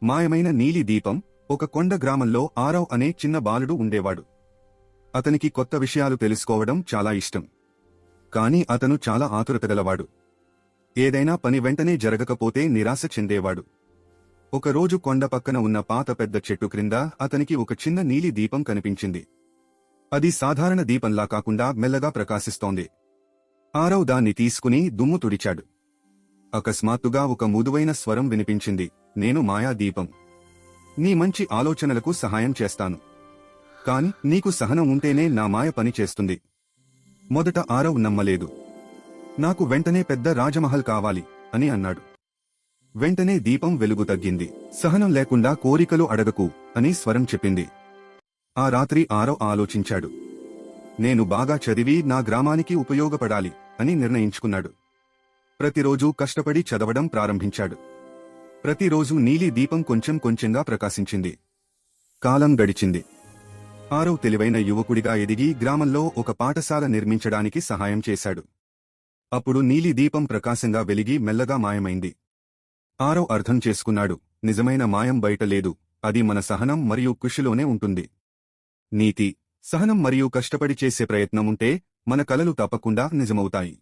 మాయమైన నీలి దీపం. ఒక కొండ గ్రామంలో ఆరవ్ అనే చిన్న బాలుడు ఉండేవాడు. అతనికి కొత్త విషయాలు తెలుసుకోవడం చాలా ఇష్టం. కాని అతను చాలా ఆతురతగలవాడు. ఏదైనా పని వెంటనే జరగకపోతే నిరాశ చెందేవాడు. ఒకరోజు కొండ పక్కన ఉన్న పాత పెద్ద చెట్టు క్రింద అతనికి ఒక చిన్న నీలి దీపం కనిపించింది. అది సాధారణ దీపంలా కాకుండా మెల్లగా ప్రకాశిస్తోంది. ఆరవ్ దాన్ని తీసుకుని దుమ్ము తుడిచాడు. అకస్మాత్తుగా ఒక మృదువైన స్వరం వినిపించింది. నేను మాయా దీపం. నీ మంచి ఆలోచనలకు సహాయం చేస్తాను. కాని నీకు సహనం ఉంటేనే నా మాయ పని చేస్తుంది. మొదట ఆరవ్ నమ్మలేదు. నాకు వెంటనే పెద్ద రాజమహల్ కావాలి అని అన్నాడు. వెంటనే దీపం వెలుగు తగ్గింది. సహనం లేకుండా కోరికలు అడగకు అని స్వరం చెప్పింది. ఆ రాత్రి ఆరవ్ ఆలోచించాడు. నేను బాగా చదివి నా గ్రామానికి ఉపయోగపడాలి అని నిర్ణయించుకున్నాడు. ప్రతిరోజూ కష్టపడి చదవడం ప్రారంభించాడు. ప్రతిరోజు నీలి దీపం కొంచెం కొంచెంగా ప్రకాశించింది. కాలం గడిచింది. ఆరవ్ తెలివైన యువకుడిగా ఎదిగి గ్రామంలో ఒక పాఠశాల నిర్మించడానికి సహాయం చేశాడు. అప్పుడు నీలి దీపం ప్రకాశంగా వెలిగి మెల్లగా మాయమైంది. ఆరవ్ అర్థం చేసుకున్నాడు. నిజమైన మాయం బయట లేదు, అది మన సహనం మరియు కృషిలోనే ఉంటుంది. నీతి: సహనం మరియు కష్టపడి చేసే ప్రయత్నముంటే మన కలలు తప్పకుండా నిజమవుతాయి.